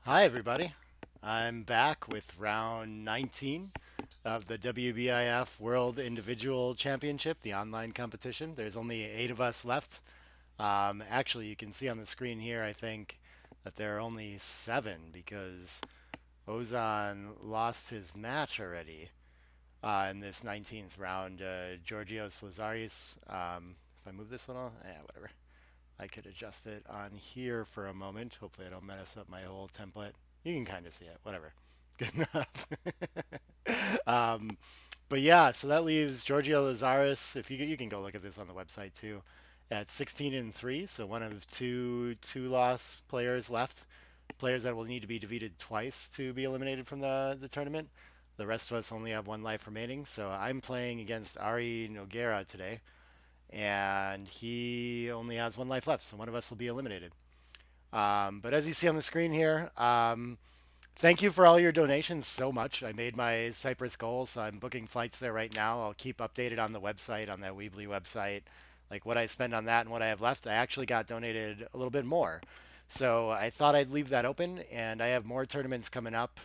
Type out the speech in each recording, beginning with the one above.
Hi, everybody. I'm back with round 19 of the WBIF World Individual Championship, the online competition. There's only 8 of us left. Actually, you can see on the screen here, I think, that there are only 7 because Ozan lost his match already in this 19th round. Georgios Lazaris, if I move this a little, yeah, whatever. I could adjust it on here for a moment. Hopefully I don't mess up my whole template. You can kind of see it, whatever. Good enough. um, but yeah, so that leaves Giorgio Lazaris. If you can go look at this on the website too, at 16-3. So one of two loss players left, players that will need to be defeated twice to be eliminated from the tournament. The rest of us only have one life remaining. So I'm playing against Ari Nogueira today, and he only has one life left, so one of us will be eliminated. But as you see on the screen here, thank you for all your donations so much. I made my Cyprus goal, so I'm booking flights there right now. I'll keep updated on the website, on that Weebly website, like what I spend on that and what I have left. I actually got donated a little bit more. So I thought I'd leave that open, and I have more tournaments coming up,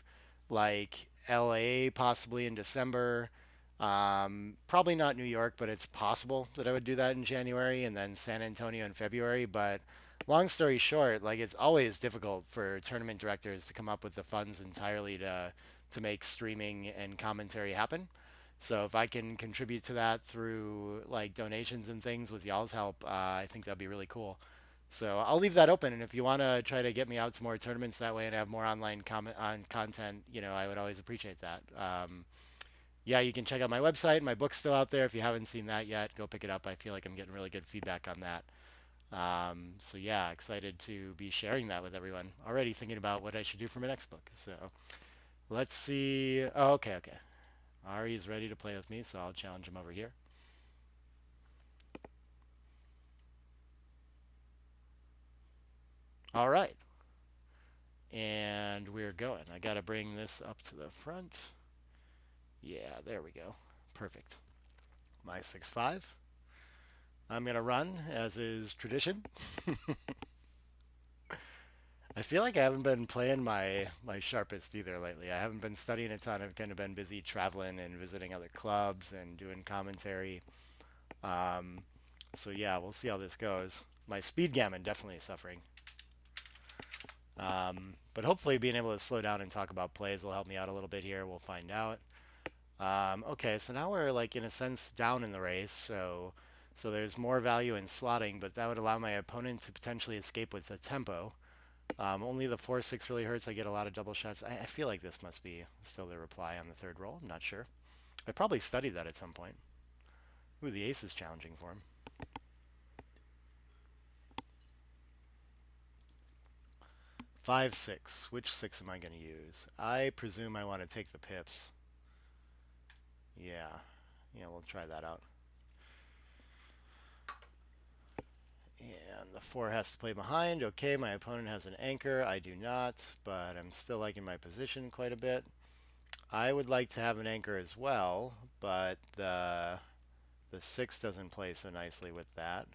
like LA possibly in December. Probably not New York, but it's possible that I would do that in January, and then San Antonio in February. But long story short, like it's always difficult for tournament directors to come up with the funds entirely to make streaming and commentary happen. So if I can contribute to that through like donations and things with y'all's help, I think that'd be really cool. So I'll leave that open, and if you want to try to get me out to more tournaments that way and have more online comment on content, I would always appreciate that. Yeah, you can check out my website. My book's still out there. If you haven't seen that yet, go pick it up. I feel like I'm getting really good feedback on that. So yeah, excited to be sharing that with everyone. Already thinking about what I should do for my next book. So let's see. Oh, okay. Ari is ready to play with me, so I'll challenge him over here. All right, and we're going. I gotta bring this up to the front. Yeah, there we go. Perfect. My 6-5. I'm gonna run as is tradition. I feel like I haven't been playing my sharpest either lately. I haven't been studying a ton. I've kind of been busy traveling and visiting other clubs and doing commentary. Um, so yeah, we'll see how this goes. My speed gammon definitely suffering. But hopefully being able to slow down and talk about plays will help me out a little bit here. We'll find out. Okay, so now we're like in a sense down in the race. So there's more value in slotting, but that would allow my opponent to potentially escape with the tempo. Only the 4-6 really hurts. I get a lot of double shots. I feel like this must be still the reply on the third roll. I'm not sure. I probably studied that at some point. Ooh, the ace is challenging for him. 5-6. Which 6 am I going to use? I presume I want to take the pips. Yeah. Yeah, we'll try that out. And the 4 has to play behind. Okay, my opponent has an anchor. I do not, but I'm still liking my position quite a bit. I would like to have an anchor as well, but the 6 doesn't play so nicely with that.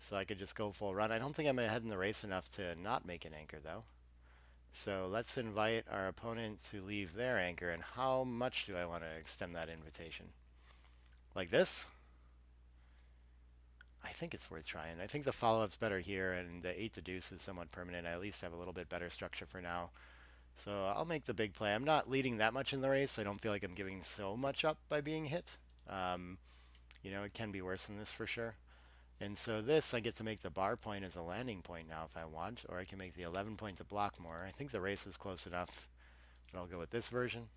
So I could just go full run. I don't think I'm ahead in the race enough to not make an anchor, though. So let's invite our opponent to leave their anchor. And how much do I want to extend that invitation? Like this? I think it's worth trying. I think the follow-up's better here, and the 8 to deuce is somewhat permanent. I at least have a little bit better structure for now. So I'll make the big play. I'm not leading that much in the race. So I don't feel like I'm giving so much up by being hit. Um, it can be worse than this for sure. And so this, I get to make the bar point as a landing point now if I want, or I can make the 11 point to block more. I think the race is close enough, but I'll go with this version.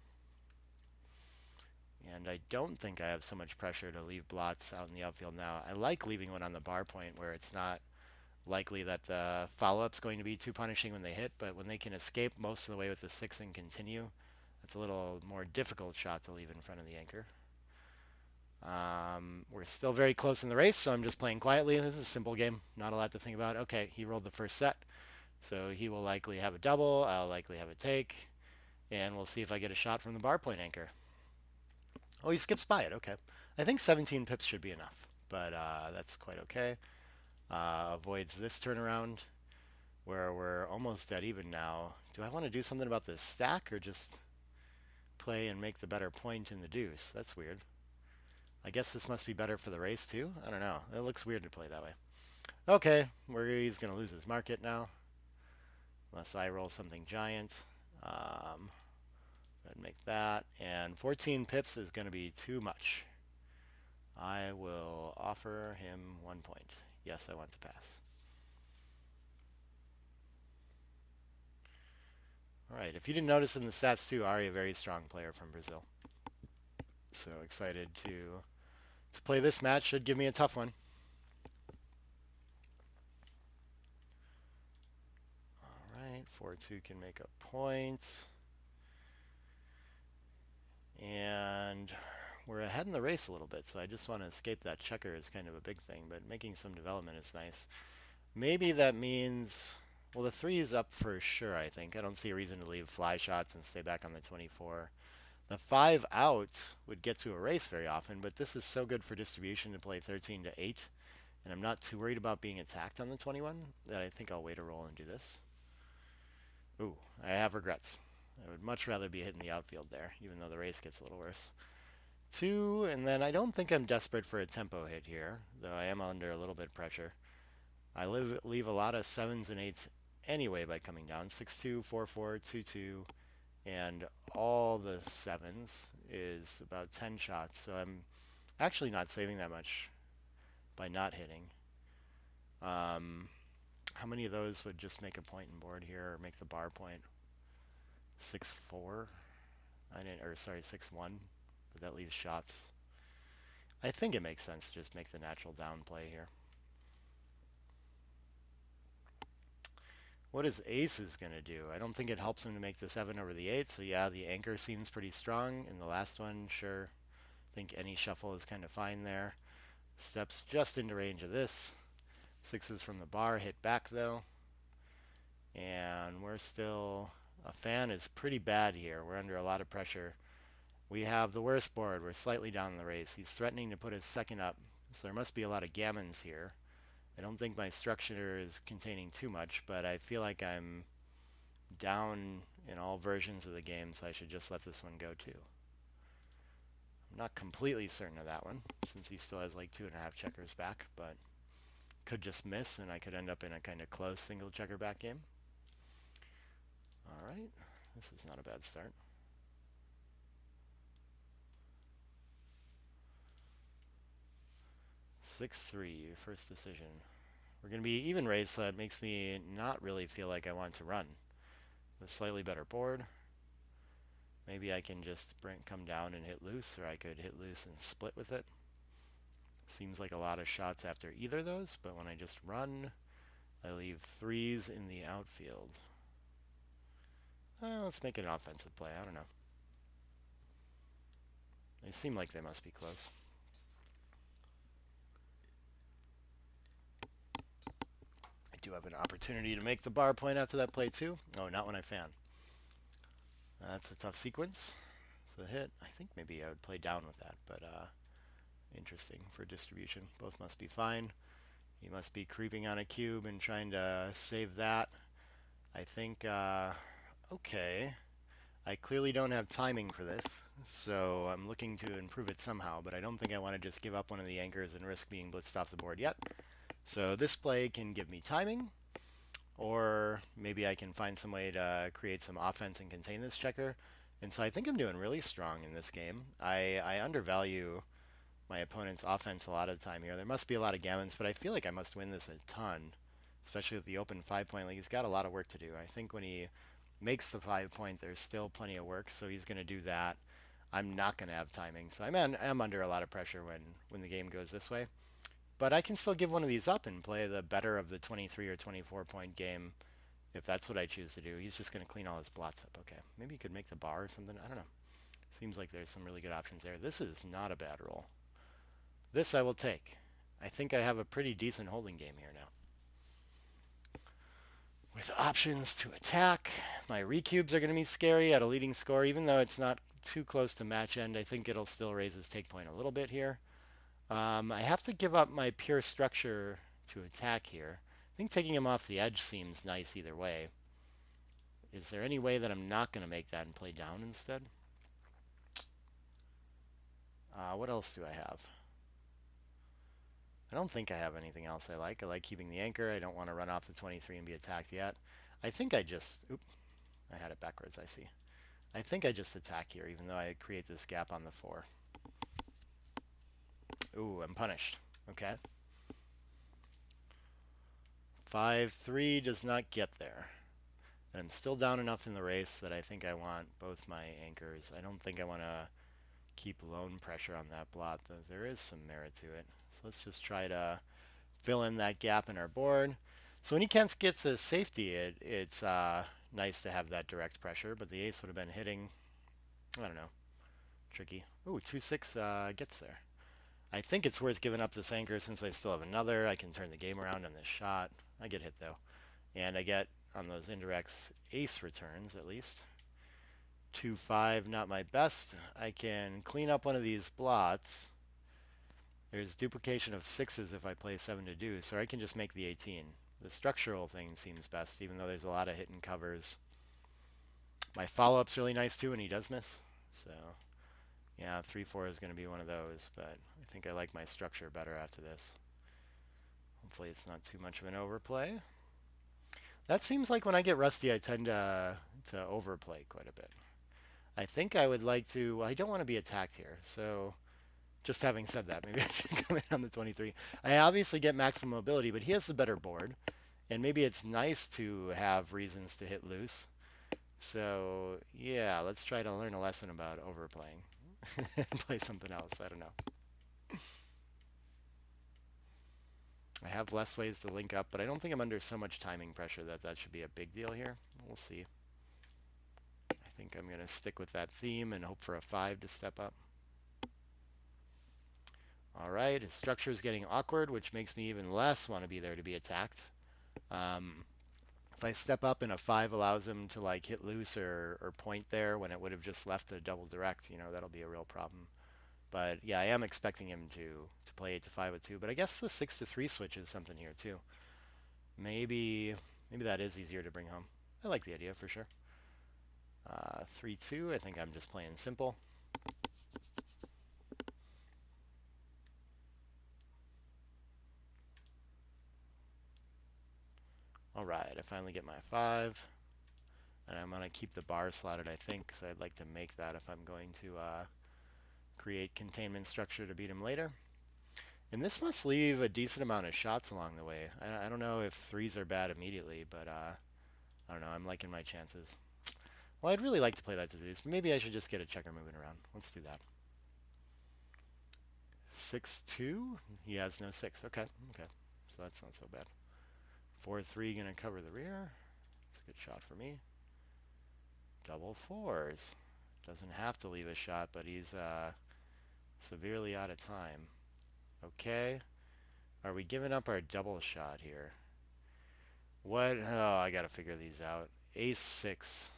And I don't think I have so much pressure to leave blots out in the outfield now. I like leaving one on the bar point where it's not likely that the follow-up's going to be too punishing when they hit, but when they can escape most of the way with the 6 and continue, that's a little more difficult shot to leave in front of the anchor. We're still very close in the race, so I'm just playing quietly. This is a simple game, not a lot to think about. Okay, he rolled the first set, so he will likely have a double. I'll likely have a take, and we'll see if I get a shot from the bar point anchor. Oh, he skips by it. Okay. I think 17 pips should be enough, but that's quite okay. Avoids this turnaround. where we're almost dead even now. Do I want to do something about this stack or just play and make the better point in the deuce? That's weird. I guess this must be better for the race too? I don't know. It looks weird to play that way. Okay, he's going to lose his market now. Unless I roll something giant. Um, go ahead and make that. And 14 pips is going to be too much. I will offer him 1 point. Yes, I want to pass. All right, if you didn't notice in the stats too, Ari, a very strong player from Brazil. So excited to play this match. Should give me a tough one. All right, 4-2 can make a point. And we're ahead in the race a little bit, so I just want to escape that checker is kind of a big thing, but making some development is nice. Maybe that means, well, the 3 is up for sure, I think. I don't see a reason to leave fly shots and stay back on the 24. The 5 out would get to a race very often, but this is so good for distribution to play 13 to 8, and I'm not too worried about being attacked on the 21 that I think I'll wait a roll and do this. Ooh, I have regrets. I would much rather be hitting the outfield there, even though the race gets a little worse. 2, and then I don't think I'm desperate for a tempo hit here, though I am under a little bit of pressure. I leave a lot of 7s and 8s anyway by coming down. 6-2, 4-4, 2-2, and all the 7s is about 10 shots, so I'm actually not saving that much by not hitting. How many of those would just make a point in board here or make the bar point? 6-4? I didn't, or sorry, 6-1, but that leaves shots. I think it makes sense to just make the natural down play here. What is aces going to do? I don't think it helps him to make the 7 over the 8, so yeah, the anchor seems pretty strong. In the last one, sure. I think any shuffle is kind of fine there. Steps just into range of this. 6s from the bar, hit back though. And we're still, a fan is pretty bad here. We're under a lot of pressure. We have the worst board. We're slightly down in the race. He's threatening to put his 2nd up, so there must be a lot of gammons here. I don't think my structure is containing too much, but I feel like I'm down in all versions of the game, so I should just let this one go too. I'm not completely certain of that one, since he still has like 2.5 checkers back, but could just miss, and I could end up in a kind of close single checker back game. All right, this is not a bad start. Six three, first decision. We're going to be even raised, so it makes me not really feel like I want to run. A slightly better board. Maybe I can just come down and hit loose, or I could hit loose and split with it. Seems like a lot of shots after either of those, but when I just run, I leave 3s in the outfield. Let's make it an offensive play. I don't know. They seem like they must be close. I do have an opportunity to make the bar point after that play too. Oh, not when I fan. That's a tough sequence. So the hit, I think maybe I would play down with that, but interesting for distribution. Both must be fine. He must be creeping on a cube and trying to save that. I think, okay. I clearly don't have timing for this, so I'm looking to improve it somehow, but I don't think I want to just give up one of the anchors and risk being blitzed off the board yet. So this play can give me timing, or maybe I can find some way to create some offense and contain this checker. And so I think I'm doing really strong in this game. I undervalue my opponent's offense a lot of the time here. There must be a lot of gammons, but I feel like I must win this a ton, especially with the open 5-point league. He's got a lot of work to do. I think when he makes the 5-point, there's still plenty of work, so he's going to do that. I'm not going to have timing, so I'm under a lot of pressure when the game goes this way. But I can still give one of these up and play the better of the 23 or 24-point game if that's what I choose to do. He's just going to clean all his blots up. Okay, maybe he could make the bar or something. I don't know. Seems like there's some really good options there. This is not a bad roll. This I will take. I think I have a pretty decent holding game here now. With options to attack, my recubes are going to be scary at a leading score, even though it's not too close to match end. I think it'll still raise his take point a little bit here. I have to give up my pure structure to attack here. I think taking him off the edge seems nice either way. Is there any way that I'm not going to make that and play down instead? What else do I have? I don't think I have anything else I like. I like keeping the anchor. I don't want to run off the 23 and be attacked yet. I think I just... Oop, I had it backwards, I see. I think I just attack here, even though I create this gap on the 4. Ooh, I'm punished. Okay. 5-3 does not get there. And I'm still down enough in the race that I think I want both my anchors. I don't think I want to keep lone pressure on that blot, though there is some merit to it. So let's just try to fill in that gap in our board. So when he gets a safety, it's nice to have that direct pressure, but the ace would have been hitting, I don't know, tricky. Ooh, 2-6 gets there. I think it's worth giving up this anchor since I still have another. I can turn the game around on this shot. I get hit though. And I get, on those indirects, ace returns at least. 2-5, not my best. I can clean up one of these blots. There's duplication of 6s if I play 7 to deuce, or I can just make the 18. The structural thing seems best, even though there's a lot of hidden covers. My follow-up's really nice too, and he does miss. So, yeah, 3-4 is going to be one of those, but I think I like my structure better after this. Hopefully it's not too much of an overplay. That seems like when I get rusty, I tend to overplay quite a bit. I think I would like to... Well, I don't want to be attacked here, so... Just having said that, maybe I should come in on the 23. I obviously get maximum mobility, but he has the better board. And maybe it's nice to have reasons to hit loose. So, yeah, let's try to learn a lesson about overplaying. And play something else. I don't know. I have less ways to link up, but I don't think I'm under so much timing pressure that that should be a big deal here. We'll see. I think I'm going to stick with that theme and hope for a 5 to step up. All right, his structure is getting awkward, which makes me even less want to be there to be attacked. If I step up and a 5 allows him to like hit loose or point there when it would have just left a double direct, you know, that'll be a real problem. But yeah, I am expecting him to play 8-5 with 2, but I guess the 6-3 switch is something here too. Maybe that is easier to bring home. I like the idea for sure. 3-2, I think I'm just playing simple. All right, I finally get my 5. And I'm going to keep the bar slotted, I think, because I'd like to make that if I'm going to create containment structure to beat him later. And this must leave a decent amount of shots along the way. I don't know if 3s are bad immediately, but I don't know. I'm liking my chances. Well, I'd really like to play that to deuce. Maybe I should just get a checker moving around. Let's do that. 6-2? He has no 6. Okay. So that's not so bad. 4-3 going to cover the rear. It's a good shot for me. Double 4s. Doesn't have to leave a shot, but he's severely out of time. Okay. Are we giving up our double shot here? What? Oh, I gotta figure these out. Ace 6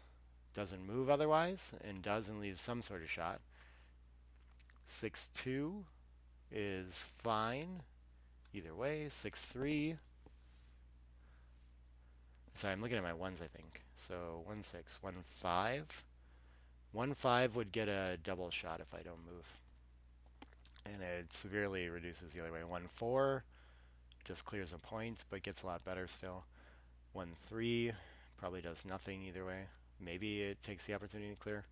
doesn't move otherwise, and does and leaves some sort of shot. 6-2 is fine. Either way, 6-3. Sorry, I'm looking at my ones, I think. So 1-6, 1-5. 1-5 would get a double shot if I don't move. And it severely reduces the other way. 1-4 just clears a point, but gets a lot better still. 1-3 probably does nothing either way. Maybe it takes the opportunity to clear.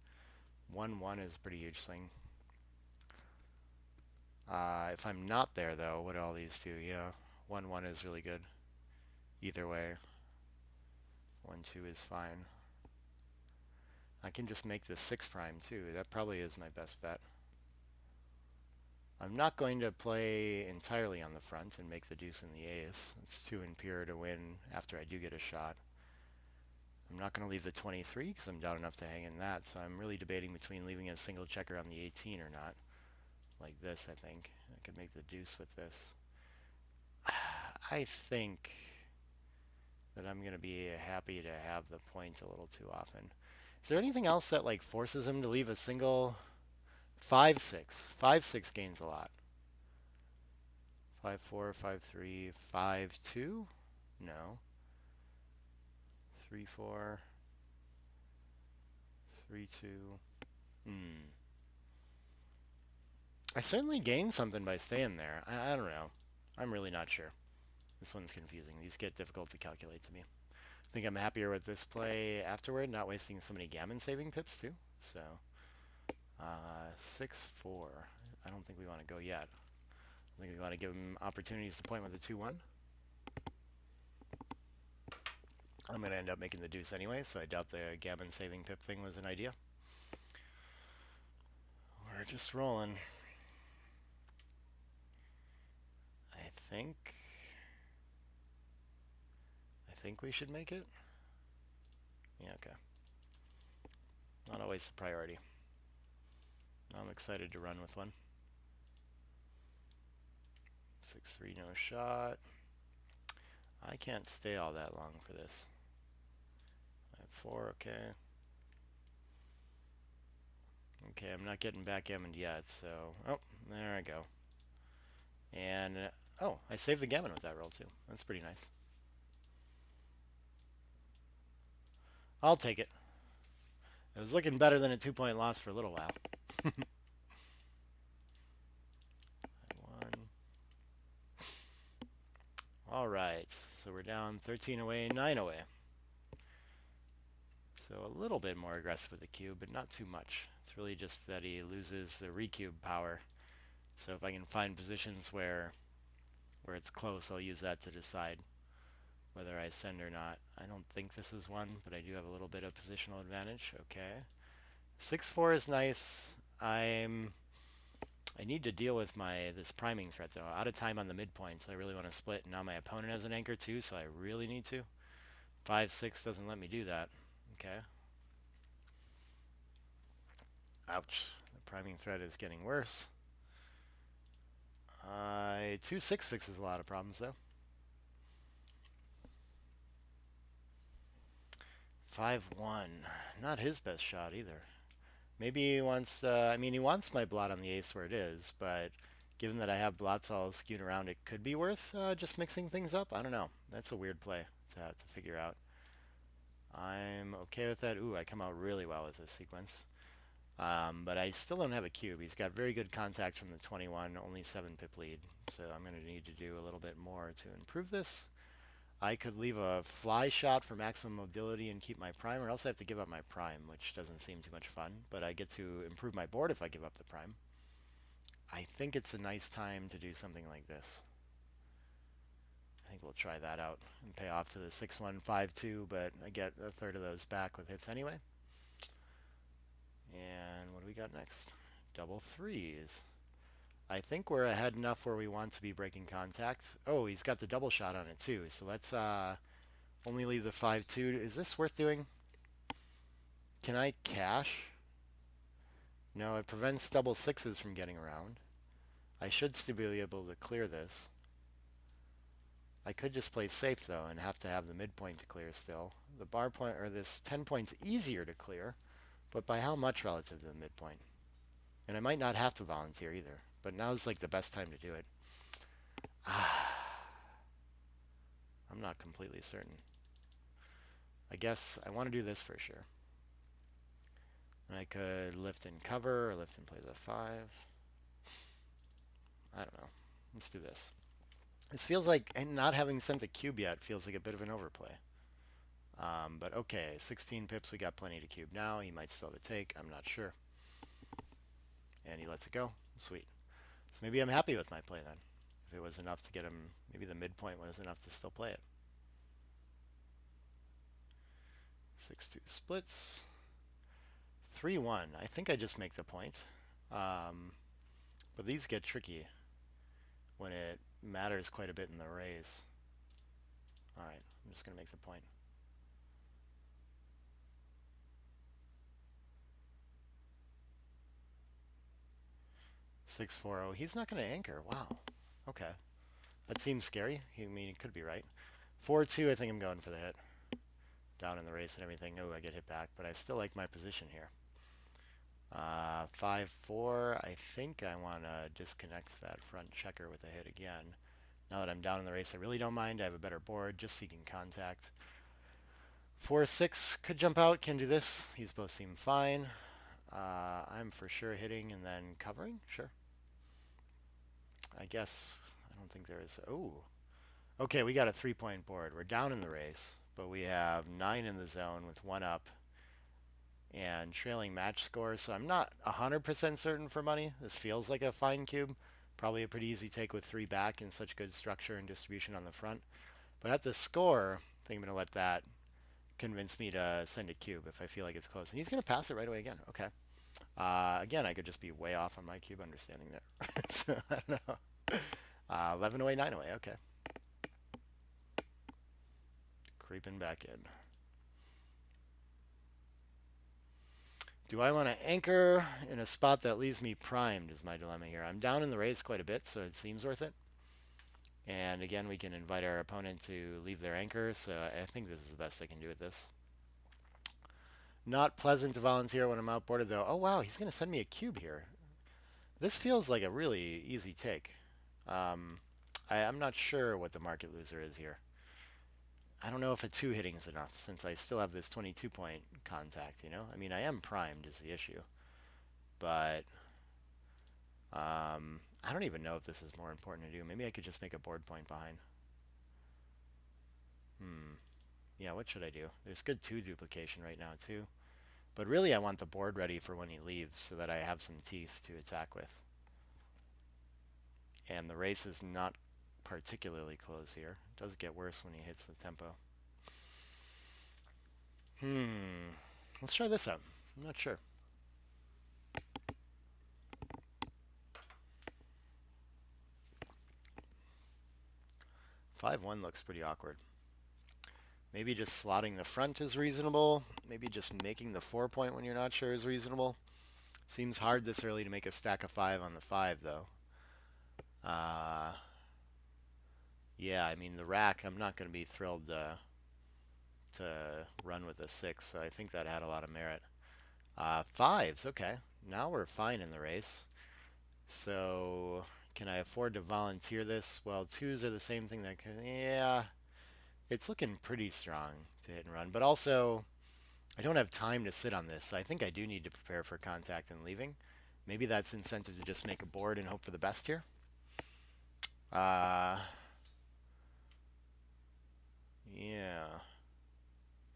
1-1 is a pretty huge swing. If I'm not there, though, what do all these do? Yeah, 1-1 is really good. Either way. 1-2 is fine. I can just make this 6 prime, too. That probably is my best bet. I'm not going to play entirely on the front and make the deuce and the ace. It's too impure to win after I do get a shot. I'm not going to leave the 23 because I'm down enough to hang in that, so I'm really debating between leaving a single checker on the 18 or not. Like this, I think. I could make the deuce with this. I think that I'm going to be happy to have the point a little too often. Is there anything else that like forces him to leave a single? 5-6. 5-6 gains a lot. 5-4, 5-3, 5-2. No. 3-4. 3-2. Hmm. I certainly gained something by staying there. I don't know. I'm really not sure. This one's confusing. These get difficult to calculate to me. I think I'm happier with this play afterward, not wasting so many gammon saving pips too. So, 6-4. I don't think we want to go yet. I think we want to give him opportunities to point with a 2-1. I'm going to end up making the deuce anyway, so I doubt the gammon saving pip thing was an idea. We're just rolling. I think we should make it. Yeah, okay. Not always the priority. I'm excited to run with one. 6-3, no shot. I can't stay all that long for this. 5-4, okay. Okay, I'm not getting backgammoned yet, so... Oh, there I go. And, oh, I saved the gammon with that roll, too. That's pretty nice. I'll take it. It was looking better than a 2-point loss for a little while. 1. All right, so we're down 13 away, 9 away. So a little bit more aggressive with the cube, but not too much. It's really just that he loses the recube power. So if I can find positions where it's close, I'll use that to decide whether I send or not. I don't think this is one, but I do have a little bit of positional advantage. Okay. 6-4 is nice. I need to deal with this priming threat, though. Out of time on the midpoint, so I really want to split. And now my opponent has an anchor, too, so I really need to. 5-6 doesn't let me do that. Okay. Ouch. The priming threat is getting worse. 2-6 fixes a lot of problems, though. 5-1. Not his best shot, either. Maybe he wants, he wants my blot on the ace where it is, but given that I have blots all skewed around, it could be worth just mixing things up. I don't know. That's a weird play to figure out. I'm okay with that. Ooh, I come out really well with this sequence. But I still don't have a cube. He's got very good contact from the 21, only 7 pip lead. So I'm going to need to do a little bit more to improve this. I could leave a fly shot for maximum mobility and keep my prime, or else I have to give up my prime, which doesn't seem too much fun. But I get to improve my board if I give up the prime. I think it's a nice time to do something like this. I think we'll try that out and pay off to the 6-1, 5-2, but I get a third of those back with hits anyway. And what do we got next? Double threes. I think we're ahead enough where we want to be breaking contact. Oh, he's got the double shot on it too. So let's only leave the 5-2. Is this worth doing? Can I cash? No, it prevents double sixes from getting around. I should still be able to clear this. I could just play safe though and have to have the midpoint to clear still. The bar point, or this 10 points easier to clear, but by how much relative to the midpoint? And I might not have to volunteer either, but now's like the best time to do it. I'm not completely certain. I guess I want to do this for sure. And I could lift and cover, or lift and play the 5. I don't know. Let's do this. This feels like, and not having sent the cube yet feels like a bit of an overplay. But okay, 16 pips, we got plenty to cube now. He might still have a take, I'm not sure. And he lets it go. Sweet. So maybe I'm happy with my play then. If it was enough to get him, maybe the midpoint was enough to still play it. 6-2 splits. 3-1. I think I just make the point. But these get tricky when it matters quite a bit in the raise. Alright, I'm just going to make the point. Six, 4, 0. He's not going to anchor. Wow. Okay. That seems scary. I mean, he could be right. 4-2, I think I'm going for the hit. Down in the race and everything. Oh, I get hit back, but I still like my position here. 5-4, I think I want to disconnect that front checker with a hit again. Now that I'm down in the race, I really don't mind. I have a better board, just seeking contact. 4-6 could jump out, can do this. These both seem fine. I'm for sure hitting and then covering. Sure. I guess I don't think there is. Oh, okay. We got a 3-point board. We're down in the race, but we have 9 in the zone with 1 up and trailing match score. So I'm not 100% certain for money. This feels like a fine cube. Probably a pretty easy take with 3 back and such good structure and distribution on the front. But at the score, I think I'm going to let that convince me to send a cube if I feel like it's close. And he's going to pass it right away again. Okay. Again, I could just be way off on my cube understanding there. So, I don't know. 11 away, 9 away. Okay. Creeping back in. Do I want to anchor in a spot that leaves me primed is my dilemma here. I'm down in the raise quite a bit, so it seems worth it. And again, we can invite our opponent to leave their anchor, so I think this is the best I can do with this. Not pleasant to volunteer when I'm outboarded, though. Oh, wow, he's going to send me a cube here. This feels like a really easy take. I'm not sure what the market loser is here. I don't know if a 2 hitting is enough since I still have this 22-point contact, you know? I mean, I am primed is the issue. But I don't even know if this is more important to do. Maybe I could just make a board point behind. Yeah, what should I do? There's good 2 duplication right now, too. But really, I want the board ready for when he leaves so that I have some teeth to attack with. And the race is not particularly close here. It does get worse when he hits with tempo. Let's try this out. I'm not sure. 5-1 looks pretty awkward. Maybe just slotting the front is reasonable. Maybe just making the 4-point when you're not sure is reasonable. Seems hard this early to make a stack of 5 on the 5, though. Yeah, I mean, the rack, I'm not going to be thrilled to run with a 6, so I think that had a lot of merit. 5s, okay. Now we're fine in the race. So, can I afford to volunteer this? Well, 2s are the same thing that can, yeah, it's looking pretty strong to hit and run. But also, I don't have time to sit on this, so I think I do need to prepare for contact and leaving. Maybe that's incentive to just make a board and hope for the best here. Yeah.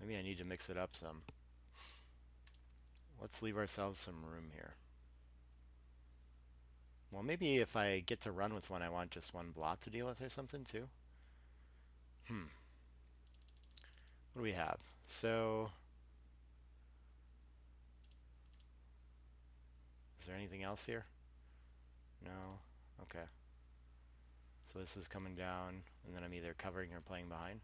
Maybe I need to mix it up some. Let's leave ourselves some room here. Well, maybe if I get to run with one, I want just 1 blot to deal with or something, too. What do we have? So, is there anything else here? No? Okay. So this is coming down, and then I'm either covering or playing behind.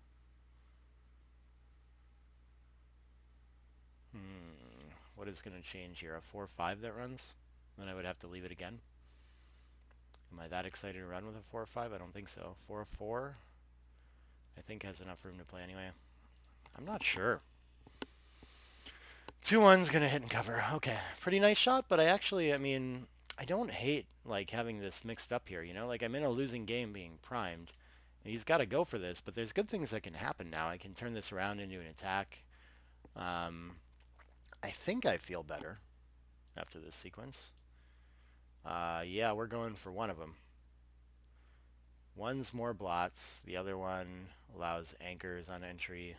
What is going to change here? A 4-5 that runs? Then I would have to leave it again. Am I that excited to run with a 4-5? I don't think so. 4-4, I think has enough room to play anyway. I'm not sure. 2-1's going to hit and cover. Okay, pretty nice shot, but I mean, I don't hate like having this mixed up here, you know? Like I'm in a losing game being primed. And he's got to go for this, but there's good things that can happen now. I can turn this around into an attack. I think I feel better after this sequence. Yeah, we're going for one of them. One's more blots. The other one allows anchors on entry.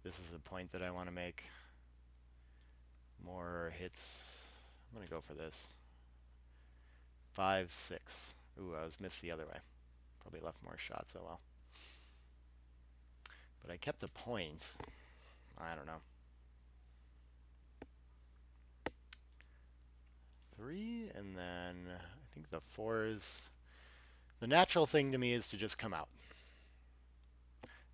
This is the point that I want to make. More hits. I'm going to go for this. 5-6. Ooh, I was missed the other way. Probably left more shots, oh well. But I kept a point. I don't know. 3, and then I think the 4s. The natural thing to me is to just come out.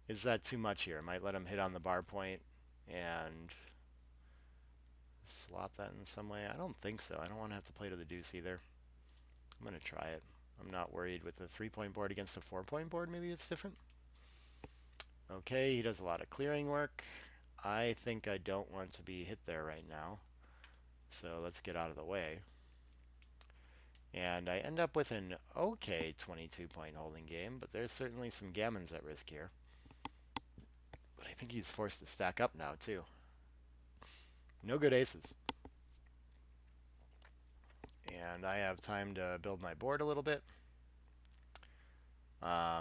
Is that too much here? I might let him hit on the bar point and slot that in some way. I don't think so. I don't want to have to play to the deuce either. I'm going to try it. I'm not worried with the 3-point board against a 4-point board. Maybe it's different. Okay, he does a lot of clearing work. I think I don't want to be hit there right now. So let's get out of the way. And I end up with an okay 22-point holding game, but there's certainly some gammons at risk here. But I think he's forced to stack up now, too. No good aces. And I have time to build my board a little bit. I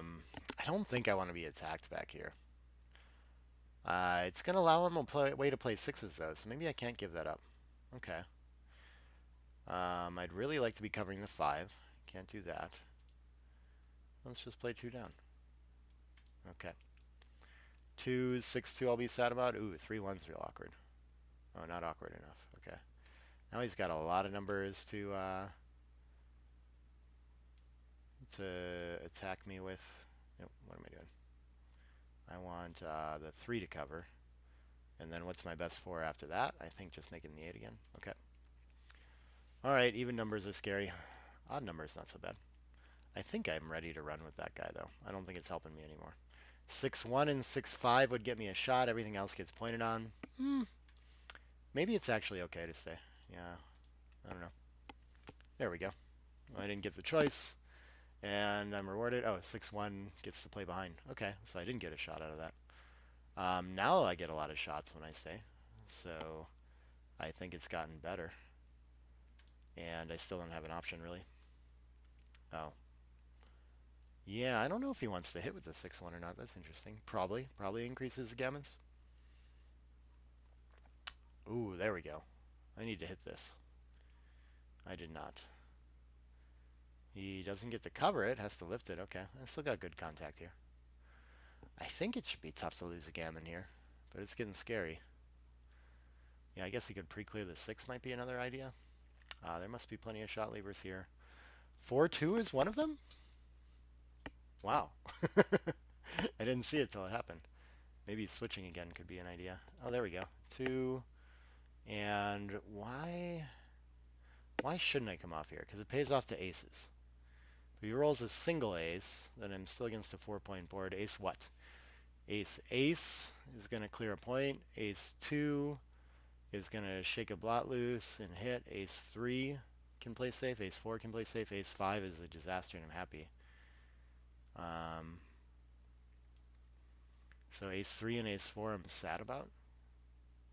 don't think I want to be attacked back here. It's going to allow him a way to play sixes, though, so maybe I can't give that up. Okay. I'd really like to be covering the 5. Can't do that. Let's just play 2 down. Okay. 2, 6, 2 I'll be sad about. Ooh, 3, 1's real awkward. Oh, not awkward enough. Okay. Now he's got a lot of numbers to attack me with. Nope, what am I doing? I want the 3 to cover. And then what's my best 4 after that? I think just making the 8 again. Okay. All right, even numbers are scary. Odd numbers, not so bad. I think I'm ready to run with that guy, though. I don't think it's helping me anymore. 6-1 and 6-5 would get me a shot. Everything else gets pointed on. Maybe it's actually okay to stay. Yeah, I don't know. There we go. Well, I didn't get the choice, and I'm rewarded. Oh, 6-1 gets to play behind. Okay, so I didn't get a shot out of that. Now I get a lot of shots when I stay, so I think it's gotten better. And I still don't have an option, really. Oh. Yeah, I don't know if he wants to hit with the 6-1 or not. That's interesting. Probably. Probably increases the gammons. Ooh, there we go. I need to hit this. I did not. He doesn't get to cover it. Has to lift it. Okay. I still got good contact here. I think it should be tough to lose a gammon here, but it's getting scary. Yeah, I guess he could pre-clear the 6 might be another idea. There must be plenty of shot levers here. 4-2 is one of them? Wow. I didn't see it till it happened. Maybe switching again could be an idea. Oh, there we go. 2. And why shouldn't I come off here? Because it pays off to aces. If he rolls a single ace, then I'm still against a 4-point board. Ace what? Ace is going to clear a point. Ace 2 is going to shake a blot loose and hit. Ace 3 can play safe. Ace 4 can play safe. Ace 5 is a disaster and I'm happy. So Ace 3 and Ace 4 I'm sad about.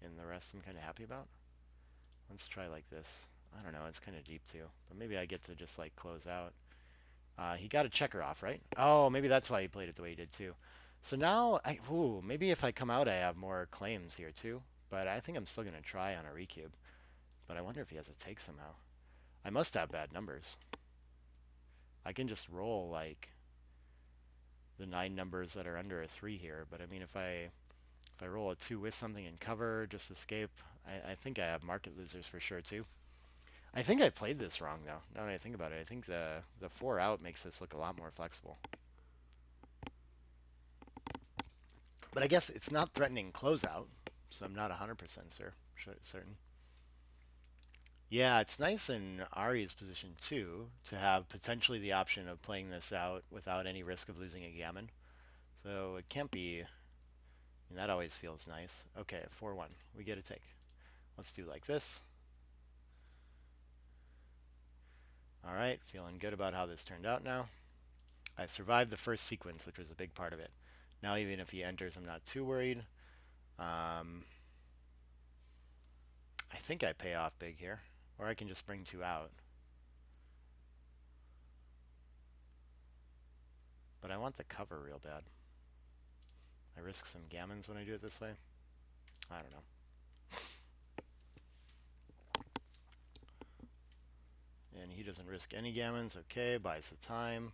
And the rest I'm kind of happy about. Let's try like this. I don't know, it's kind of deep too. But maybe I get to just like close out. He got a checker off, right? Oh, maybe that's why he played it the way he did too. So now, maybe if I come out I have more claims here too. But I think I'm still going to try on a recube. But I wonder if he has a take somehow. I must have bad numbers. I can just roll like the 9 numbers that are under a 3 here. But I mean, if I roll a 2 with something and cover, just escape, I think I have market losers for sure too. I think I played this wrong though. Now that I think about it, I think the 4 out makes this look a lot more flexible. But I guess it's not threatening closeout, so I'm not 100% certain. Yeah, it's nice in Ari's position too to have potentially the option of playing this out without any risk of losing a gammon. So it can't be, and that always feels nice. Okay, 4-1. We get a take. Let's do like this. All right, feeling good about how this turned out now. I survived the first sequence, which was a big part of it. Now even if he enters, I'm not too worried. I think I pay off big here, or I can just bring 2 out. But I want the cover real bad. I risk some gammons when I do it this way. I don't know. And he doesn't risk any gammons. Okay, buys the time.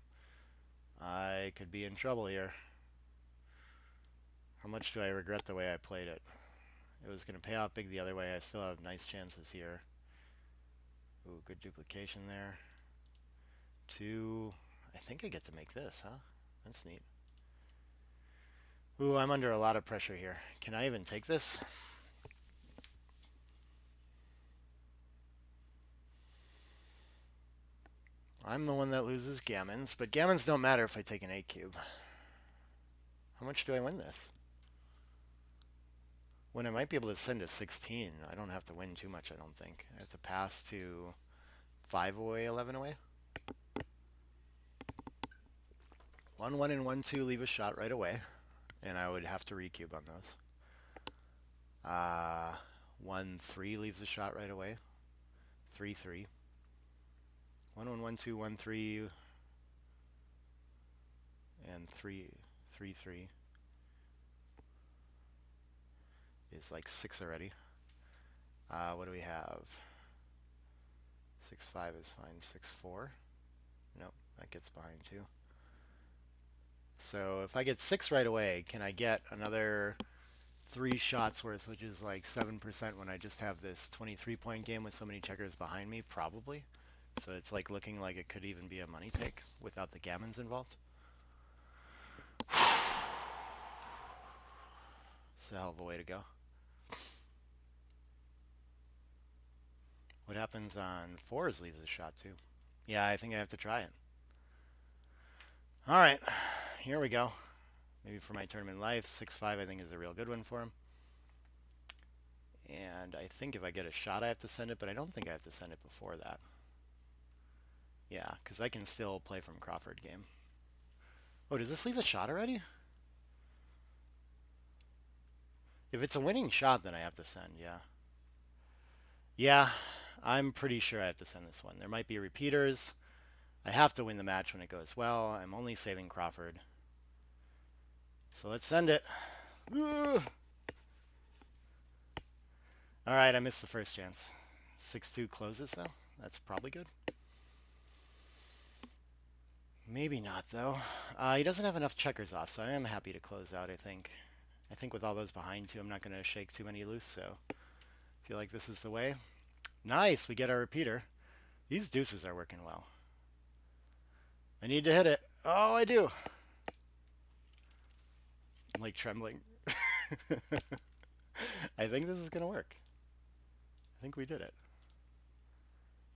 I could be in trouble here. How much do I regret the way I played it? It was going to pay off big the other way. I still have nice chances here. Ooh, good duplication there. 2. I think I get to make this, huh? That's neat. Ooh, I'm under a lot of pressure here. Can I even take this? I'm the one that loses gammons, but gammons don't matter if I take an 8 cube. How much do I win this? When I might be able to send a 16, I don't have to win too much, I don't think. I have to pass to 5 away, 11 away. 1 1 and 1 2 leave a shot right away, and I would have to recube on those. 1 3 leaves a shot right away. 3 3. 1 1 1 2 1 3 and 3 3 3 is like 6 already. What do we have? 6 5 is fine. 6 4. Nope, that gets behind too. So if I get 6 right away, can I get another 3 shots worth, which is like 7% when I just have this 23-point game with so many checkers behind me? Probably. So it's like looking like it could even be a money take without the gammons involved. It's a hell of a way to go. What happens on 4s leaves a shot too. Yeah, I think I have to try it. All right, here we go. Maybe for my tournament life, 6-5 I think is a real good one for him. And I think if I get a shot I have to send it, but I don't think I have to send it before that. Yeah, because I can still play from Crawford game. Oh, does this leave a shot already? If it's a winning shot, then I have to send, yeah. Yeah, I'm pretty sure I have to send this one. There might be repeaters. I have to win the match when it goes well. I'm only saving Crawford. So let's send it. Ugh. All right, I missed the first chance. 6-2 closes, though. That's probably good. Maybe not, though. He doesn't have enough checkers off, so I am happy to close out, I think. I think with all those behind, too, I'm not going to shake too many loose, so I feel like this is the way. Nice, we get our repeater. These deuces are working well. I need to hit it. Oh, I do. I'm like trembling. I think this is going to work. I think we did it.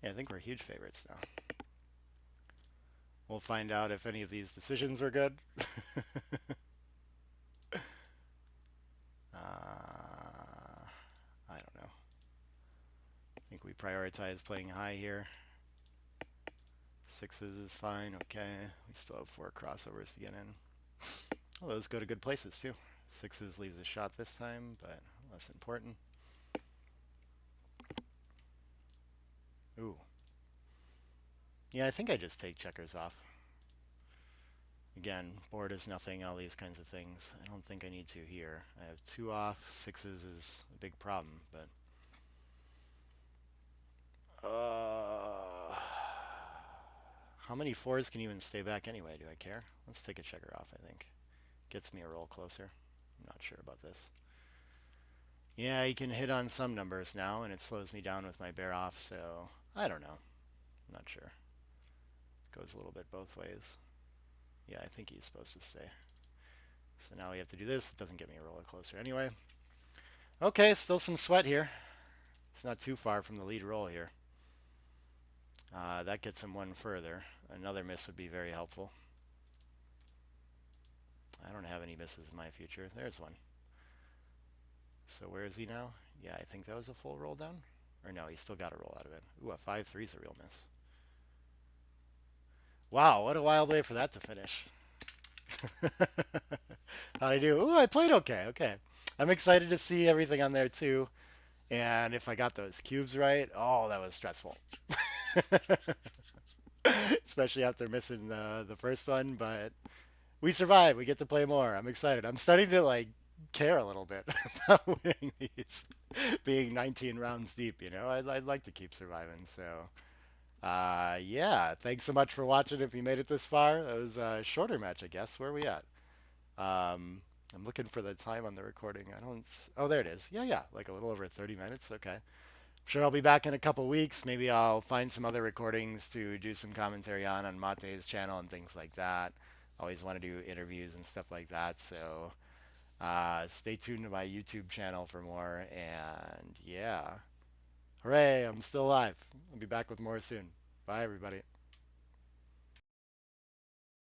Yeah, I think we're huge favorites now. We'll find out if any of these decisions were good. I don't know. I think we prioritize playing high here. 6s is fine. Okay. We still have 4 crossovers to get in. Well, those go to good places too. 6s leaves a shot this time, but less important. Ooh. Yeah, I think I just take checkers off. Again, board is nothing, all these kinds of things. I don't think I need to here. I have 2 off. 6s is a big problem, but... how many 4s can even stay back anyway? Do I care? Let's take a checker off, I think. Gets me a roll closer. I'm not sure about this. Yeah, he can hit on some numbers now, and it slows me down with my bear off, so I don't know. I'm not sure. Goes a little bit both ways. Yeah, I think he's supposed to stay. So now we have to do this. It doesn't get me a roller closer anyway. Okay, still some sweat here. It's not too far from the lead roll here. That gets him one further. Another miss would be very helpful. I don't have any misses in my future. There's one. So where is he now? Yeah, I think that was a full roll down. Or no, he still got a roll out of it. Ooh, a 5-3 is a real miss. Wow, what a wild way for that to finish. How'd I do? Ooh, I played okay. Okay. I'm excited to see everything on there too. And if I got those cubes right, oh, that was stressful. Especially after missing the first one, but we survived. We get to play more. I'm excited. I'm starting to like care a little bit about winning these, being 19 rounds deep. You know, I'd like to keep surviving. So, yeah. Thanks so much for watching. If you made it this far, that was a shorter match, I guess. Where are we at? I'm looking for the time on the recording. I don't. Oh, there it is. Yeah, yeah. Like a little over 30 minutes. Okay. Sure, I'll be back in a couple weeks. Maybe I'll find some other recordings to do some commentary on Mate's channel and things like that. Always want to do interviews and stuff like that. So stay tuned to my YouTube channel for more. And yeah, hooray, I'm still alive. I'll be back with more soon. Bye, everybody.